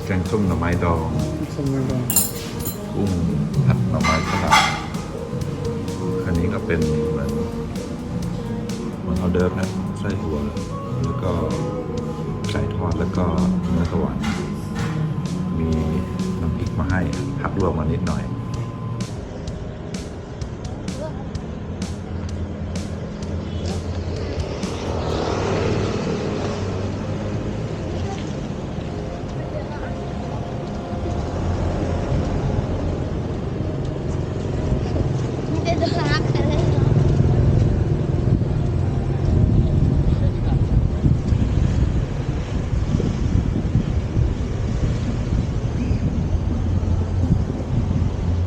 แกงส้มหน่อไม้ดองส้มไม่ดองกุ้งผัดหน่อไม้ฝรั่งอันนี้ก็เป็นเหมือน เอาเดิร์ฟนะไส้หัวแล้วก็ไก่ทอดแล้วก็เนื้อสวรรค์มีน้ำพริกมาให้ผักลวกมานิดหน่อย มีแต่ตัวรักอะไรเนาะ อ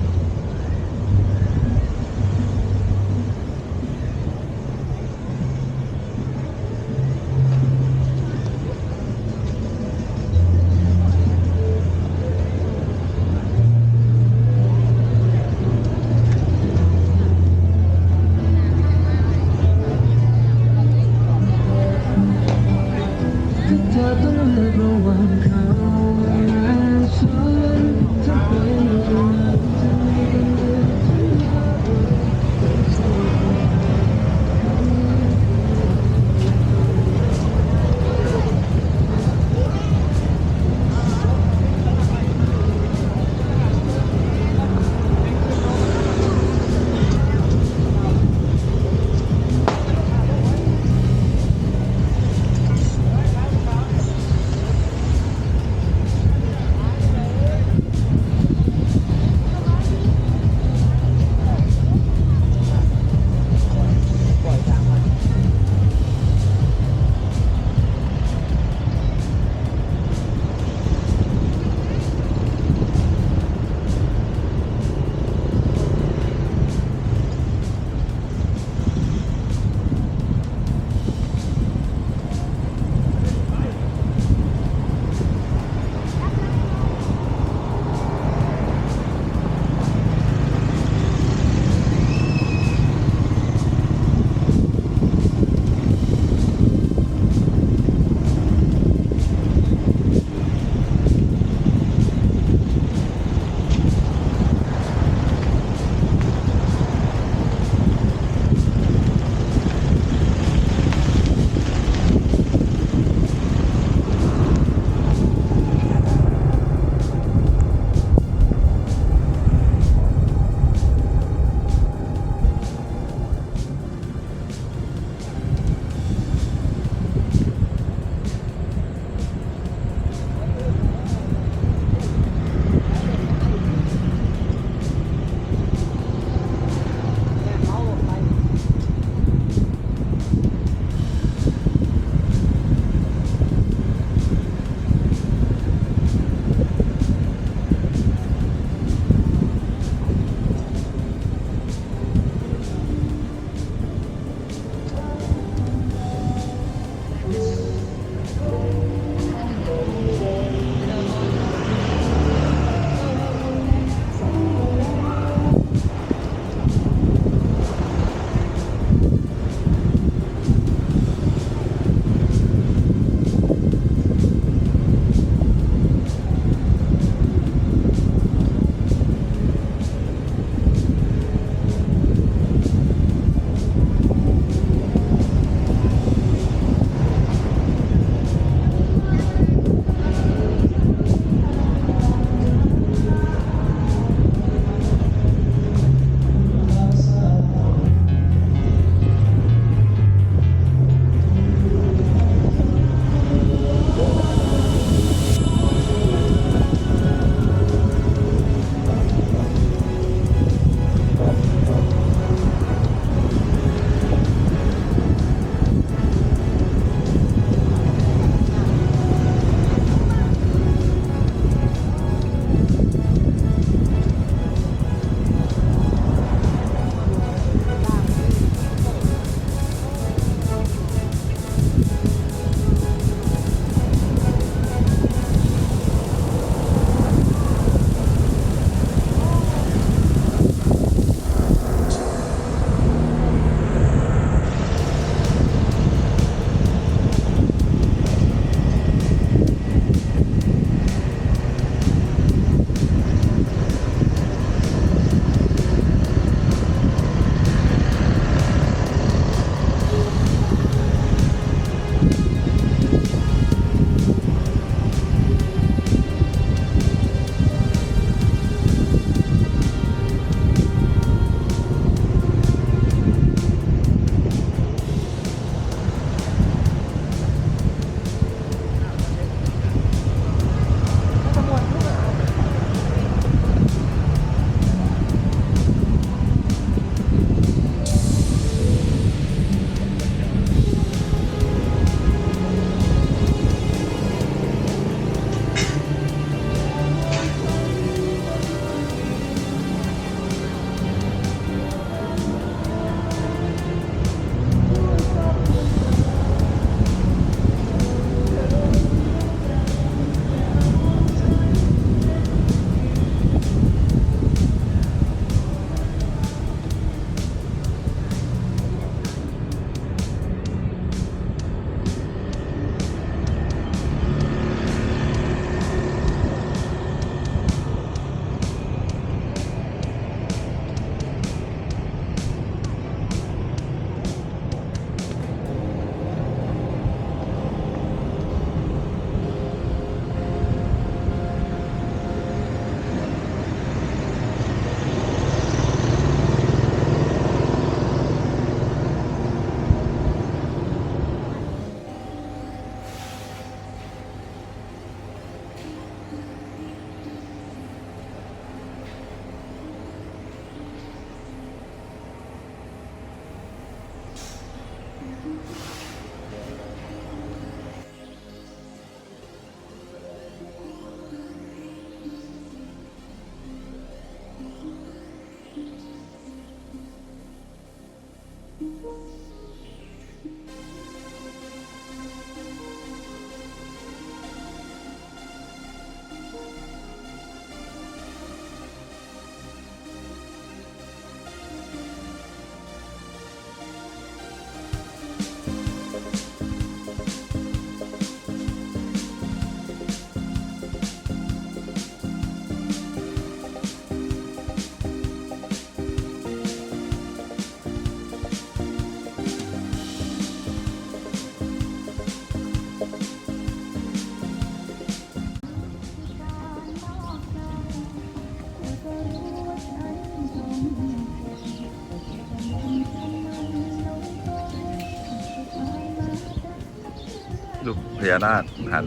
รูปพญานาคหัน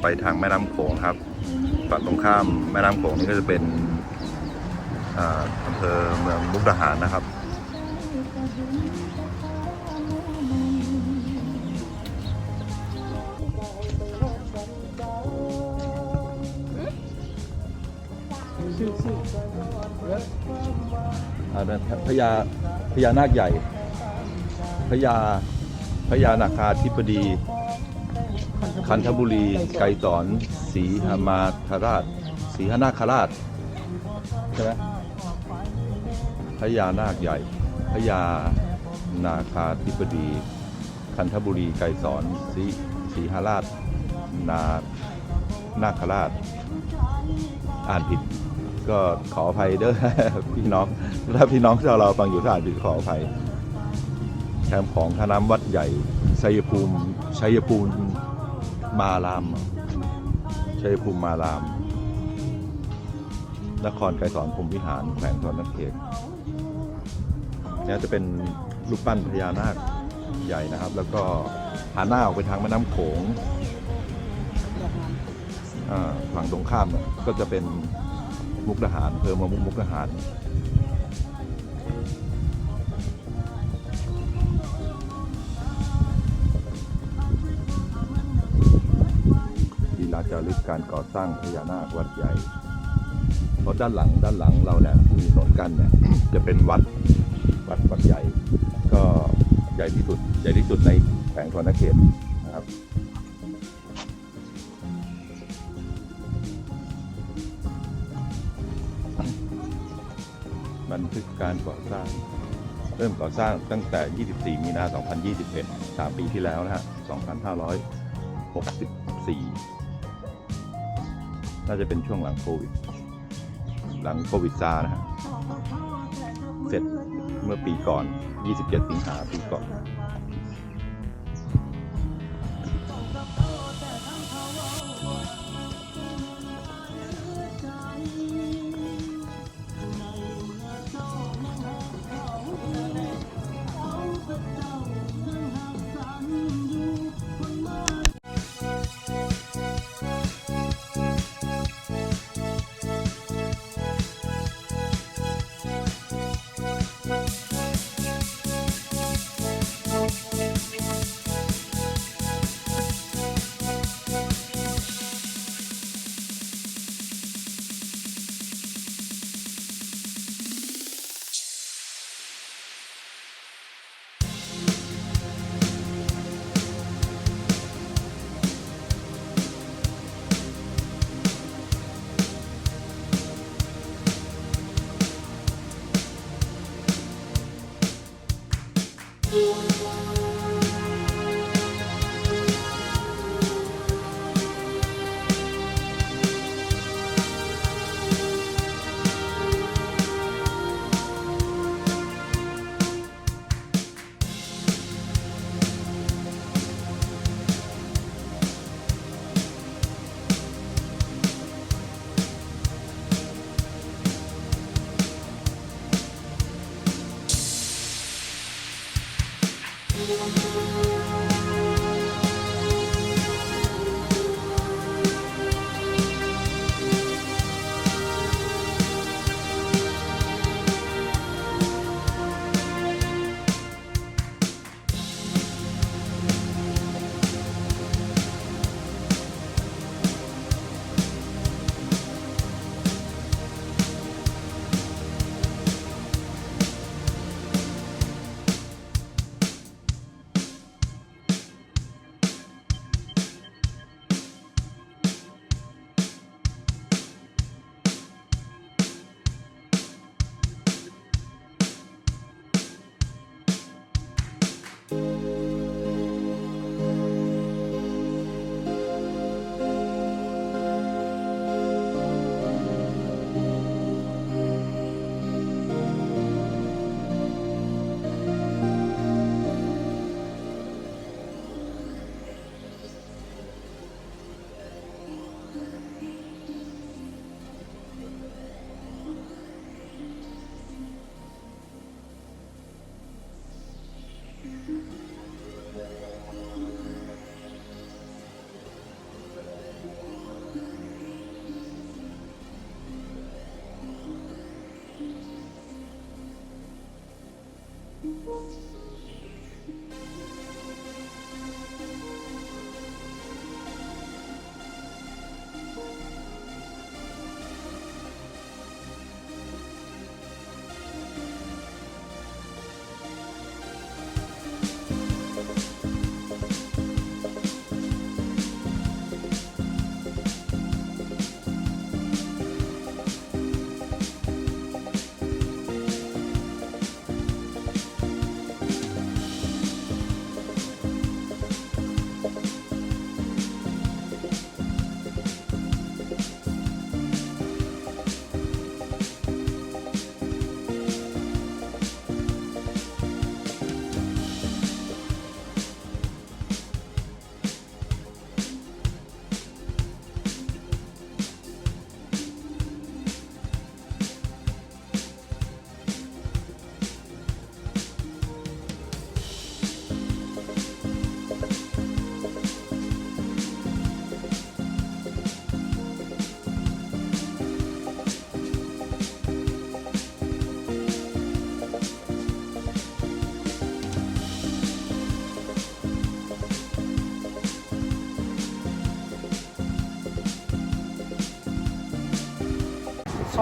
ไปทางแม่น้ำโขงครับฝั่งตรงข้ามแม่น้ำโขงนี่ก็จะเป็นอำเภอเมืองมุกดาหารนะครับพญานาคใหญ่พญานาคาธิบดีคันธบุรีไกรสอนศรีหมาธราชศรีหนาคราชใช่ไหมพญานาคใหญ่พญานาคาธิบดีคันธบุรีไกรสอนศรีหราชนาคราชอ่านผิดก็ขออภัยเด้อ พี่น้องถ้าพี่น้องชาวเราฟังอยู่ถ้าอ่านผิดขออภัยแคมป์ของท่าน้ำวัดใหญ่ชัยภูมิมารามชัยภูมิมารามนครไกรสอนพรหมวิหารแขวงสวนนเขตเนี่ยจะเป็นรูปปั้นพญานาคใหญ่นะครับแล้วก็หันหน้าออกไปทางแม่น้ำโขงฝั่งตรงข้ามก็จะเป็นมุกดาหารอำเภอมุกดาหารจารึกการก่อสร้างพญานาควัดใหญ่เพราะด้านหลังเราเนี่ยที่มีถนนกันเนี่ย จะเป็นวัดใหญ่ก็ใหญ่ที่สุดในแขวงสวนนเขตนะครับบันทึกการก่อสร้างเริ่มก่อสร้างตั้งแต่ 24 มีนาคม 2021 3 ปีที่แล้วนะฮะ 2564น่าจะเป็นช่วงหลังโควิดซานะฮะเสร็จเมื่อปีก่อน27 สิงหาปีก่อน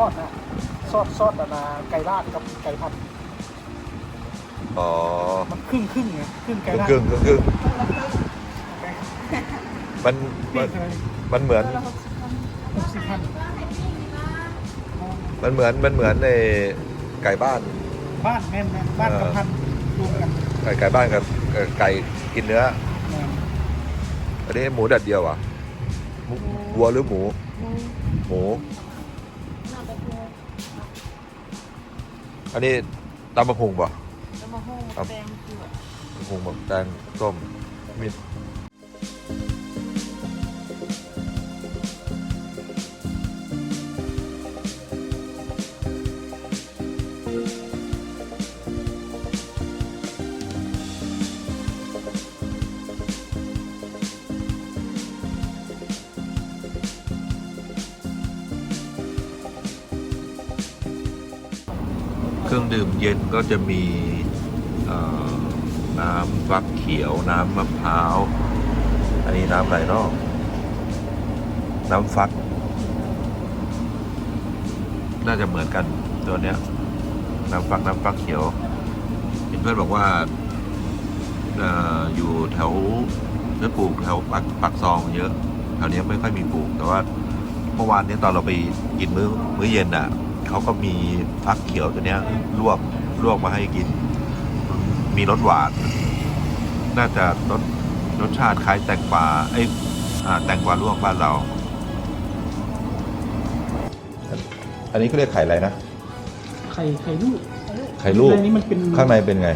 อดนะซอดนาไก่ราดกับไก่ผัด อ๋อ มันครึ่งไงครึ่งไก่ราด ครึ่งมัน ปิ้งเลย มันเหมือน 60,000 มันเหมือนในไก่บ้าน บ้านแม่นบ้านกับพันรวมกัน ไก่บ้านกับไก่กินเนื้อ แม่น อันนี้หมูแดดเดียวอ่ะวัวหรือหมู หมู อันนี้ตำมะพุงป่ะ แล้วมาห้องแปลงคือ ตำมะพุงแบบแตงส้มมีเครื่องดื่มเย็นก็จะมีน้ำฟักเขียวน้ำมะพร้าว อันนี้น้ำอะไรเนาะน้ำฟัก น่าจะเหมือนกันตัวเนี้ยน้ำฟักเขียวเห็นเพื่อนบอกว่าอยู่แถวปลูกแถวปักซองเยอะแถวนี้ไม่ค่อยมีปลูกแต่ว่าเมื่อวานนี้ตอนเราไปกินมื้อเย็นอ่ะเขาก็มีฟักเขียวตัวเนี้ยลวกมาให้กิน มีรสหวาน น่าจะรสชาติคล้ายแตงกวาแตงกวาลวกบ้านเรา อันนี้เขาเรียกไข่อะไรนะ ไข่ลูก ไข่ลูก อันนี้มันเป็น ข้างในเป็นไง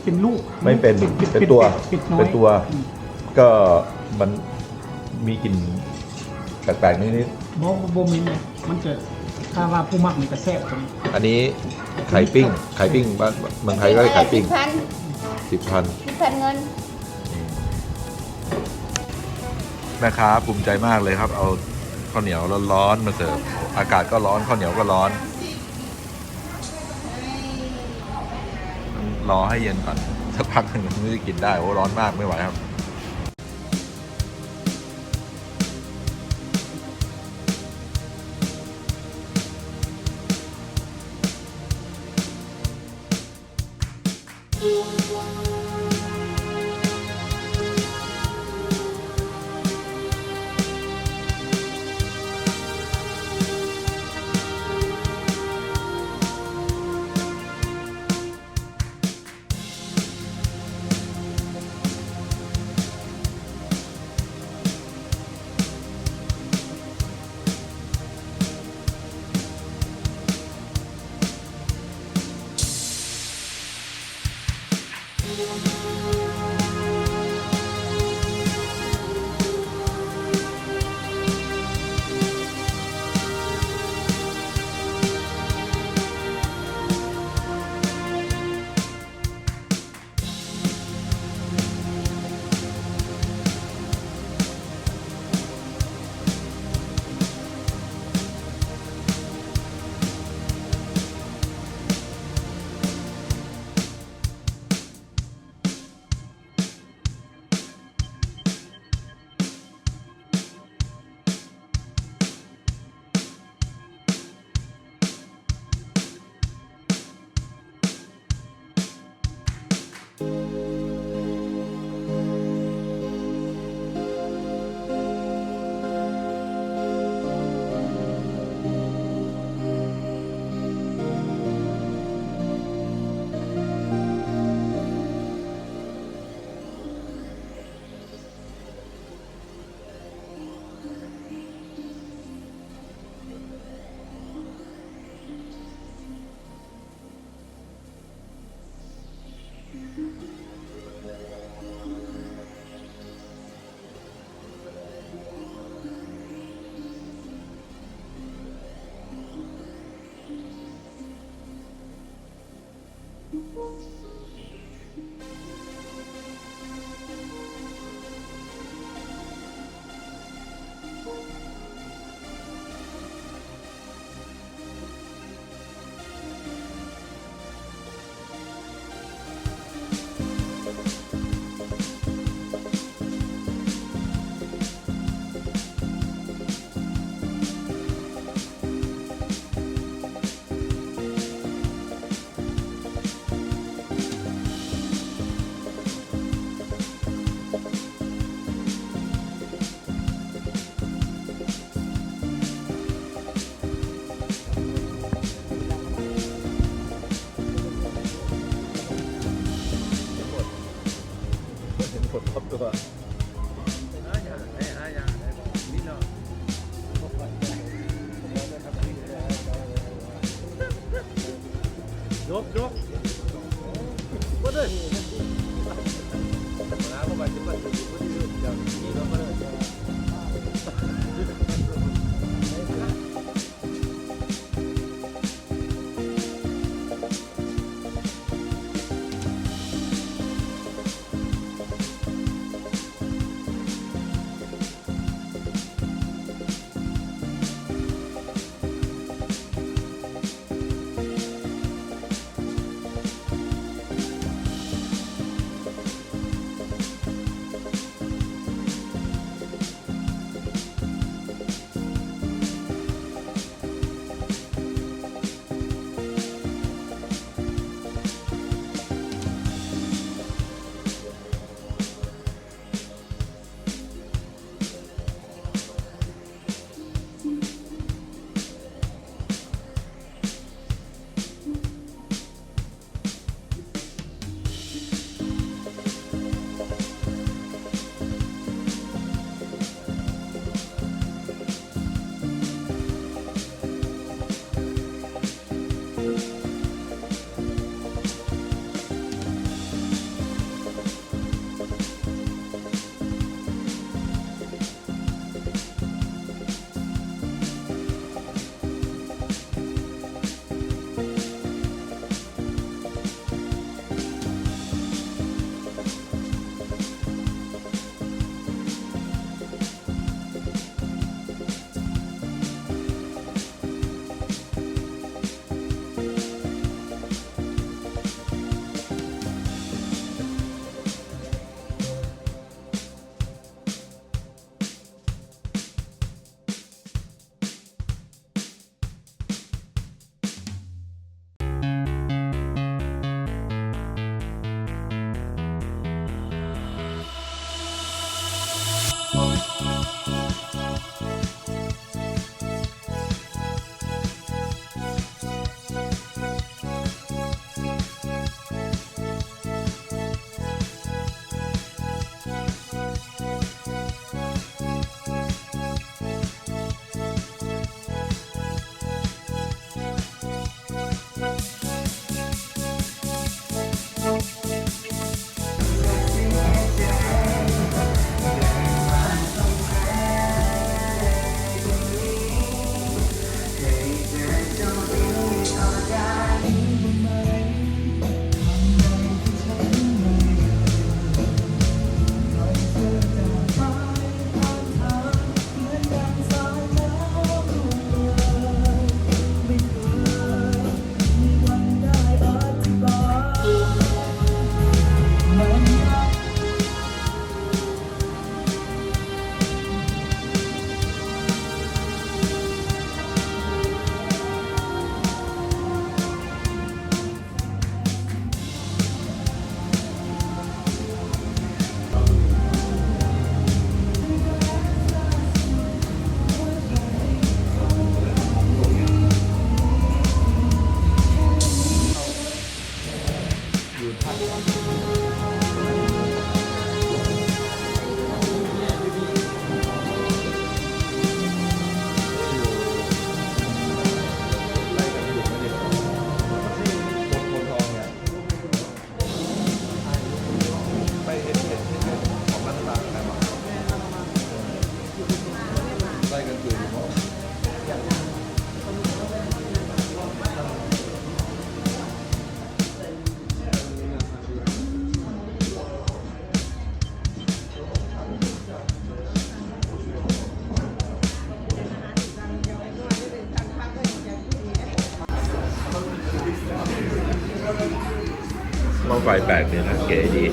เป็นลูก ไม่เป็น เป็นตัว น้อย เป็นตัว ก็มันมีกลิ่นแปลกๆนิด โบมินเนี่ยมันจะถ้าว่าผู้มักมันจะแซ่บตรงนี้ ๆอันนี้ไข่ปิ้งบ้านเมืองไทยก็เรียกไข่ปิ้ง 10,000 10,000เงิน แม่ค้าภูมิใจมากเลยครับ เอาข้าวเหนียวร้อนๆมาเสิร์ฟอากาศก็ร้อนข้าวเหนียวก็ร้อน รอให้เย็นก่อนสักพักหนึ่งถึงจะกินได้โอ้ร้อนมากไม่ไหวครับ กดทับตัวยกก็ได้มาเข้าไปจะมาถึงวันนี้อย่างนี้เราก็ได้มองไฟแปลกดีนะเก๋ดี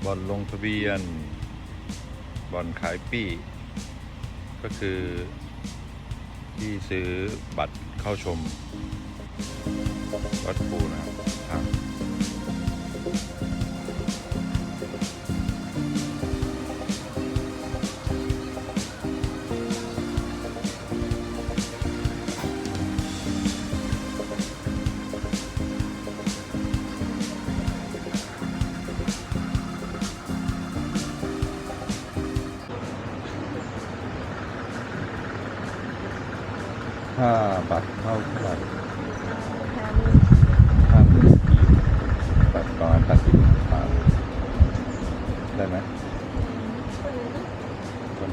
บ่อนลงทะเบียนบ่อนขายปี้ก็คือที่ซื้อบัตรเข้าชมวัดภูนะครับทางค่าบัตรเข้าเท่าไหร่50,000 บัตรประมาณ80 บาทได้ไหมคน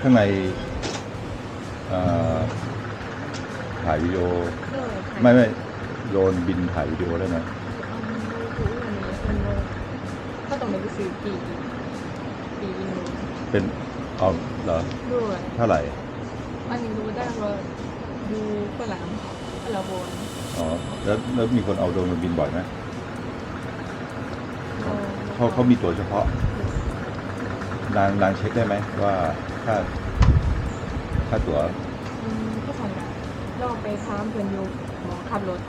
ข้างในถ่ายวิดีโอไม่โดรนบินถ่ายวิดีโอได้ไหม ก็ต้องไปซื้อปีอินโด เป็นเอาเหรอ ด้วย เท่าไหร่ อันนี้รู้ได้ว่าดูฝรั่งเราโบน อ๋อแล้วมีคนเอาโดรนมาบินบ่อยไหมเขามีตั๋วเฉพาะนางเช็คได้ไหมว่าค่าตั๋ว ก็สั่งลองไปค้ามเพื่อนอยู่หมอขับรถ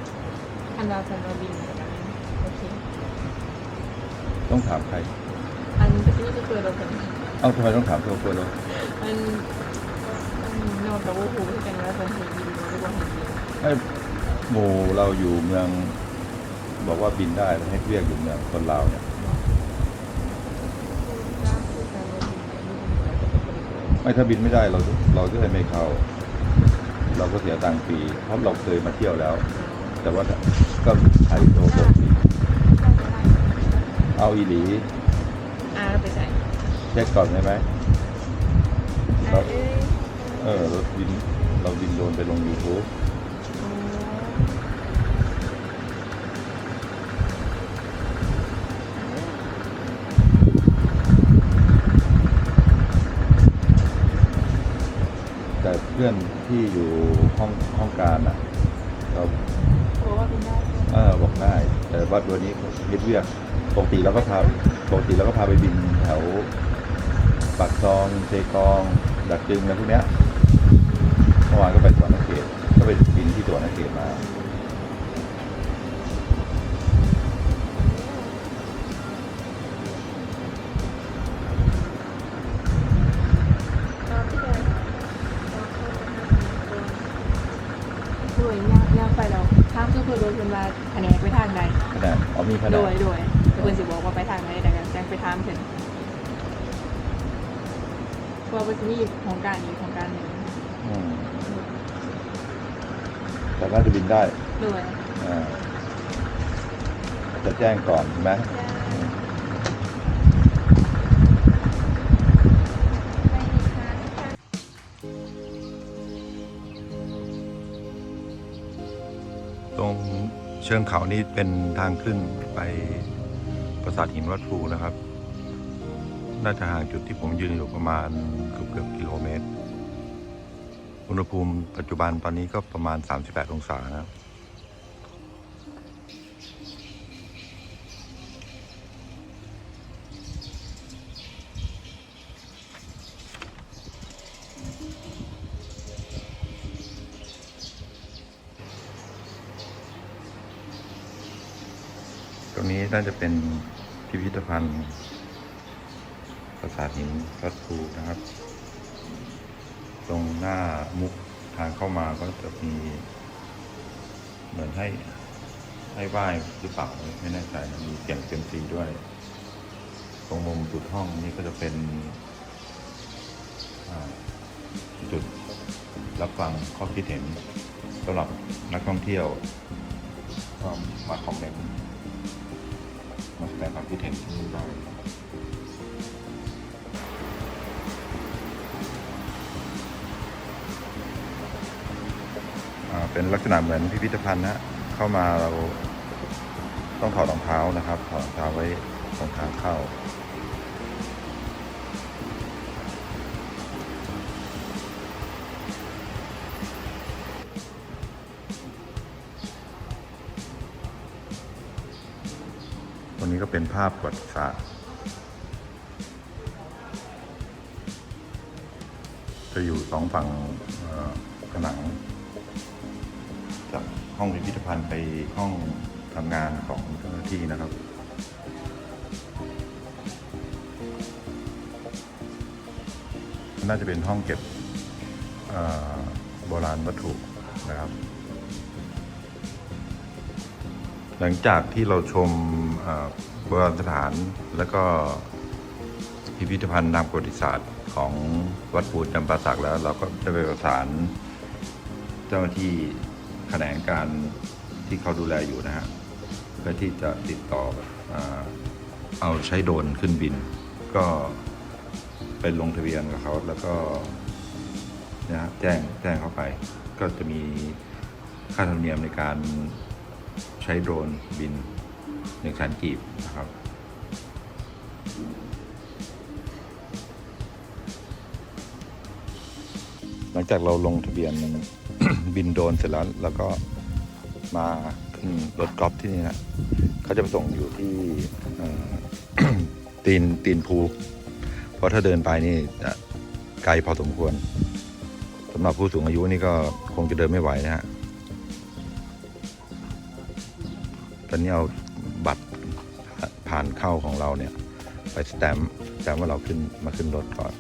อันดาสันดาบินโอเค ต้องถามใคร อันที่จะเปิดเราเป็น เอ้าทำไมต้องถามตัวคนเรา อันนอกจากว่าหูที่กันแล้วเป็นหูบินหรือว่าหูบิน ไอ้หมู่เราอยู่เมืองบอกว่าบินได้ให้เรียกอยู่เมืองคนลาวเนี่ยไม่ถ้าบินไม่ได้เราก็เลยไม่เข้า เราก็เสียตังค์ฟรีเพราะเราเคยมาเที่ยวแล้ว แต่ว่าก็ใช้โดรนฟรีเอาอีหลี ไปใส่ เช็คก่อนได้ไหมเราบินโดรนไปลง YouTube แต่เพื่อนที่อยู่ห้องการอ่ะเรา บอกว่าเป็นได้ บอกได้ แต่ว่าตัวนี้เรียกปกติเราก็พาไปบินแถวปากซองเซกองดักจึงอะไรพวกเนี้ยเมื่อวานก็ไปสวนนักเขตก็ไปบินที่สวนนักเขตมาด้วยย่างไปเราข้ามก็คือโดยเป็นมาแผนกไปทางใด ขนาดมีขนาด ด้วยเพื่อนสิบอกว่าไปทางไหนแต่กันแจ้งไปทามถึงเพราะว่าจะมีของการอีกของการหนึ่ง แต่น่าจะบินได้ ด้วย จะแจ้งก่อนใช่ไหมตรงเชิงเขานี่เป็นทางขึ้นไปปราสาทหินวัดภูนะครับ น่าจะห่างจุดที่ผมยืนอยู่ประมาณเกือบกิโลเมตร อุณหภูมิปัจจุบันตอนนี้ก็ประมาณ38 องศานะครับตรงนี้น่าจะเป็นพิพิธภัณฑ์ปราสาทหินวัดภูนะครับ ตรงหน้ามุกทางเข้ามาก็จะมีเหมือนให้ไหว้หรือเปล่าไม่แน่ใจนะมีเสียงเซียมซีด้วย ตรงมุมจุดห้องนี้ก็จะเป็นจุดรับฟังข้อคิดเห็นสำหรับนักท่องเที่ยวก็มาคอมเมนต์มาแสดงความคิดเห็นที่นี่ได้เป็นลักษณะเหมือนพิพิธภัณฑ์นะเข้ามาเราต้องถอดรองเท้านะครับถอดรองเท้าไว้ตรงทางเข้า นนี้ก็เป็นภาพประวัติศาสตร์จะอยู่สองฝั่งผนังจากห้องพิพิธภัณฑ์ไปห้องทำงานของเจ้าหน้าที่นะครับน่าจะเป็นห้องเก็บโบราณวัตถุนะครับหลังจากที่เราชมโบราณสถานแล้วก็พิพิธภัณฑ์ทางประวัติศาสตร์ของวัดปูจำปาสักแล้วเราก็จะไปประสานเจ้าหน้าที่แขนงการที่เขาดูแลอยู่นะฮะเพื่อที่จะติดต่อเอาใช้โดรนขึ้นบินก็ไปลงทะเบียนกับเขาแล้วก็นะแจ้งเข้าไปก็จะมีค่าธรรมเนียมในการใช้โดรนบิน100,000 กีบนะครับหลังจากเราลงทะเบียน บินโดรนเสร็จแล้วเราก็มาขึ้นรถกอล์ฟที่นี่นะเขาจะไปส่งอยู่ที่ ตีนภูเพราะถ้าเดินไปนี่ไกลพอสมควรสำหรับผู้สูงอายุนี่ก็คงจะเดินไม่ไหวนะฮะตอนนี้เอาบัตรผ่านเข้าของเราเนี่ยไปสแตมป์ว่าเรามาขึ้นรถก่อน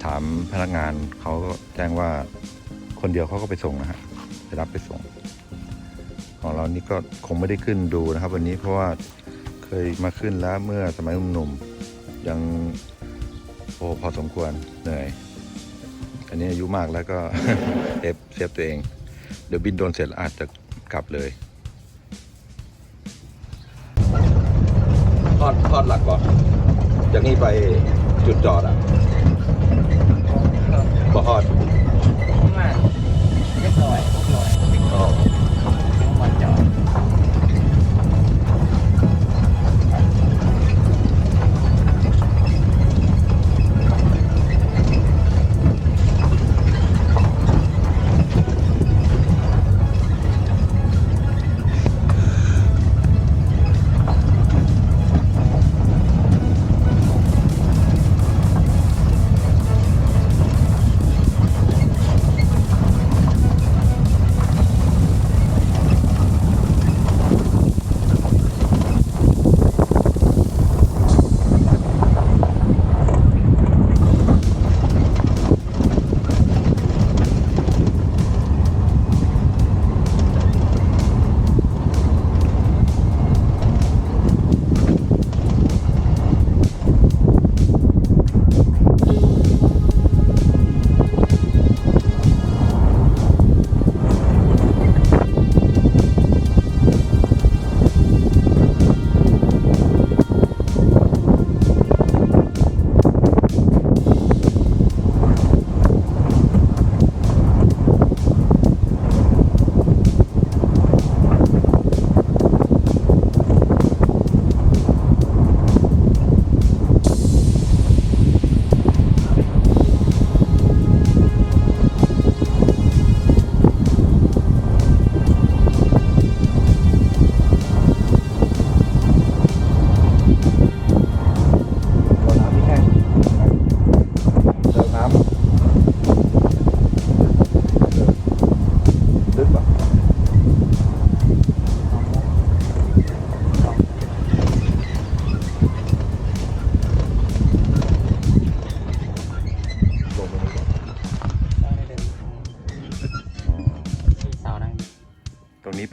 ถามพนักงานเขาก็แจ้งว่าคนเดียวเขาก็ไปส่งนะฮะไปรับไปส่งของเรานี่ก็คงไม่ได้ขึ้นดูนะครับวันนี้เพราะว่าเคยมาขึ้นแล้วเมื่อสมัยหนุ่มๆยังพอสมควรเหนื่อยอันนี้อายุมากแล้วก็ เซฟตัวเองเดี๋ยวบินโดรนเสร็จอาจจะกลับเลยทอดหลักก่อนจากนี้ไปจุดจอดบ่ทอดมาเรียบร้อยอ๋อวันจอด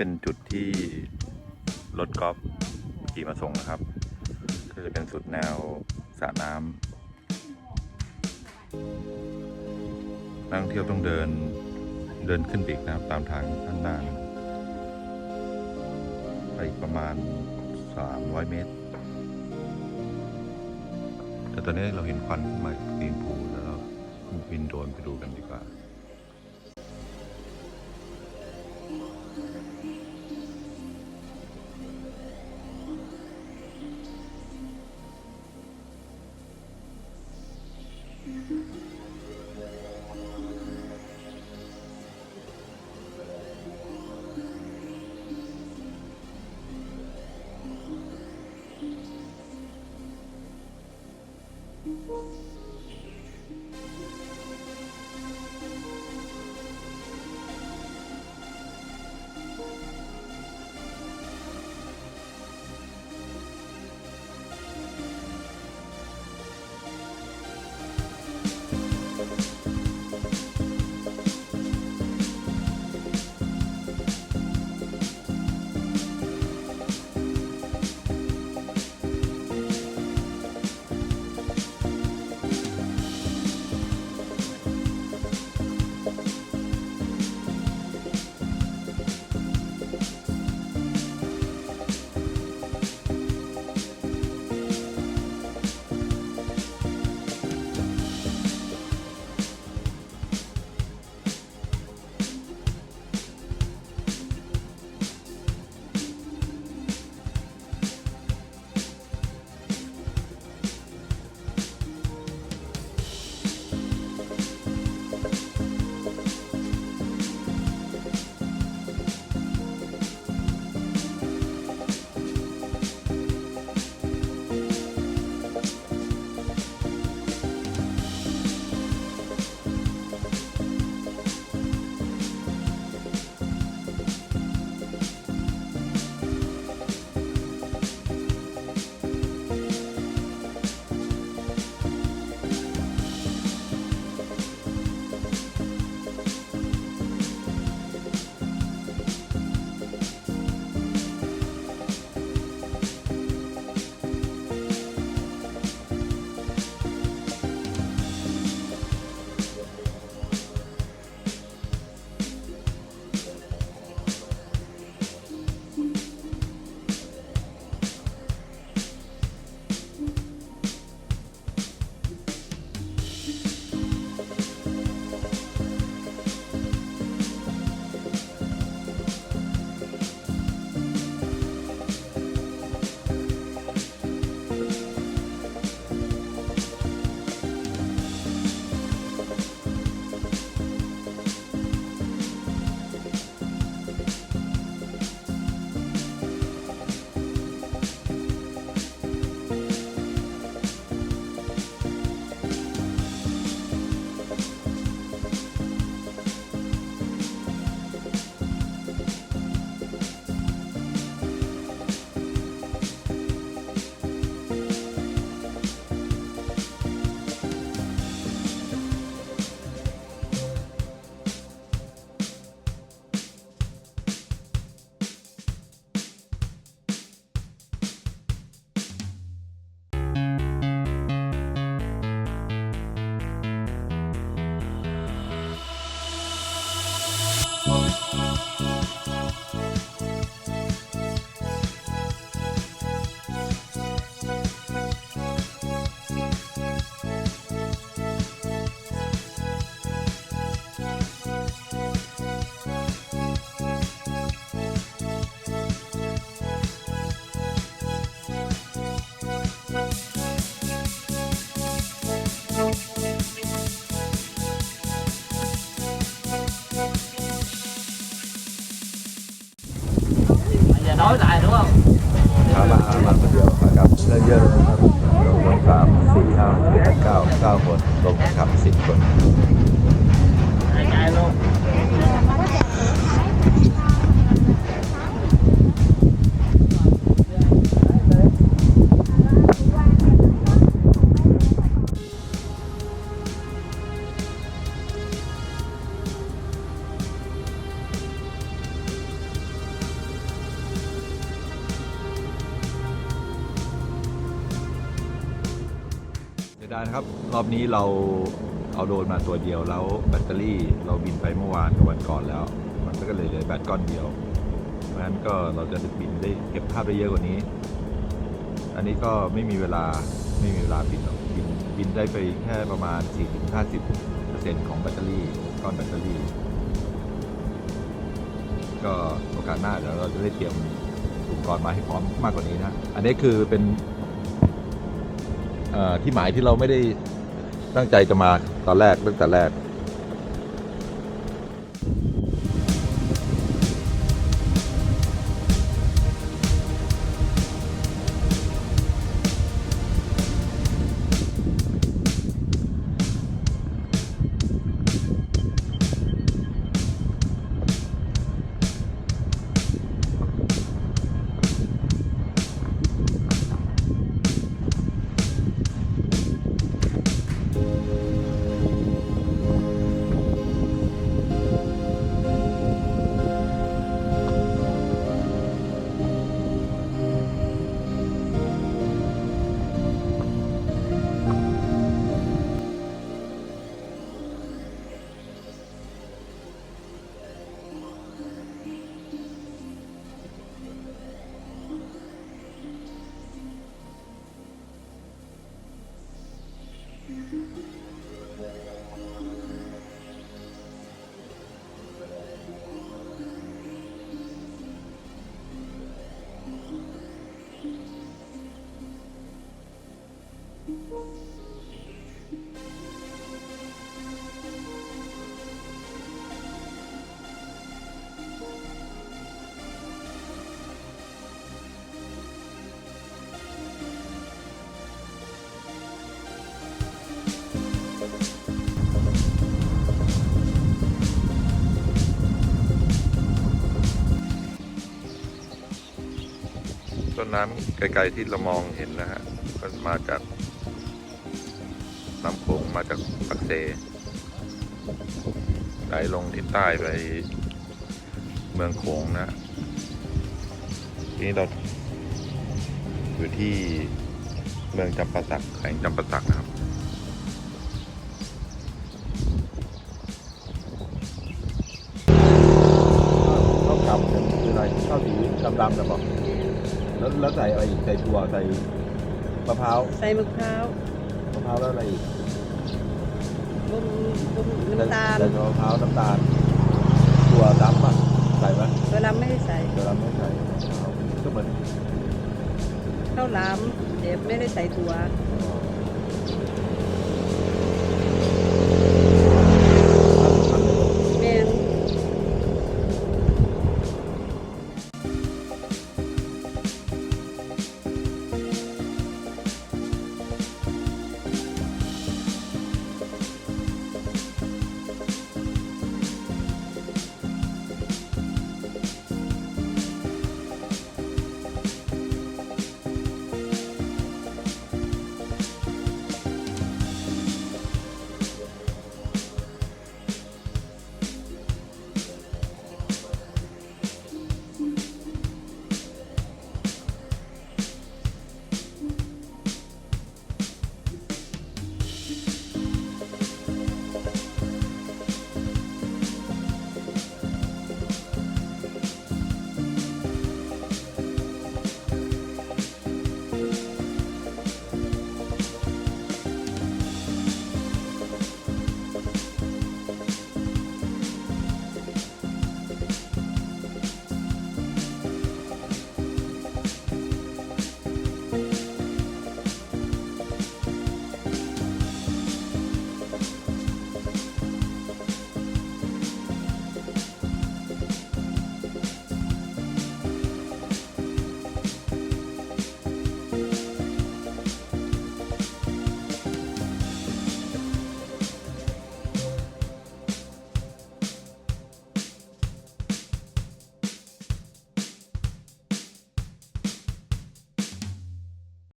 เป็นจุดที่รถกอล์ฟขี่มาส่งนะครับก็จะเป็นสุดแนวสระน้ำนักท่องเที่ยวต้องเดินขึ้นไปอีกนะครับตามทางข้างล่างไปอีกประมาณ300 เมตรแต่ตอนนี้เราเห็นควันขึ้นมาจากตีนภูแล้วเราบินโดรนไปดูกันดีกว่า nói lại đúng không? ขามาคนเดียวครับเรื่องเยอะเลยนะครับลง3 4 5 9 คนลงขับ10 คน Hai chai luôn. เสียดายนะครับรอบนี้เราเอาโดรนมาตัวเดียวแล้วแบตเตอรี่เราบินไปเมื่อวานกับวันก่อนแล้ว มันก็เลยเหลือแบตก้อนเดียวเพราะฉะนั้นก็เราจะบินได้เก็บภาพได้เยอะกว่านี้ อันนี้ก็ไม่มีเวลาบินหรอกบินได้ไปแค่ประมาณ 40-50% ของแบตเตอรี่ก้อนแบตเตอรี่ ก็โอกาสหน้าเดี๋ยวเราจะได้เตรียมอุปกรณ์มาให้พร้อมมากกว่านี้นะอันนี้คือเป็นที่หมายที่เราไม่ได้ตั้งใจจะมาตอนแรกตั้งแต่แรกต้นน้ำไกลๆที่เรามองเห็นนะฮะก็มาจากลำโขงมาจากปักเสไหลลงทิศใต้ไปเมืองโขงนะทีนี้เราอยู่ที่เมืองจำปาสักแขวงจำปาสักนะครับข้าวกำคืออะไรข้าวสีดำๆนะบอกแล้วใส่อะไรอีกใส่ถั่วใส่มะพร้าว ใส่มะพร้าว แล้วอะไรอีก บุ้มน้ำตาล ใส่มะพร้าวน้ำตาลถั่วดำป่ะใส่ไหม เวลาไม่ได้ใส่ เวลาไม่ใส่ก็เหมือน ข้าวหลามเดี๋ยวไม่ได้ใส่ถั่ว อ๋อ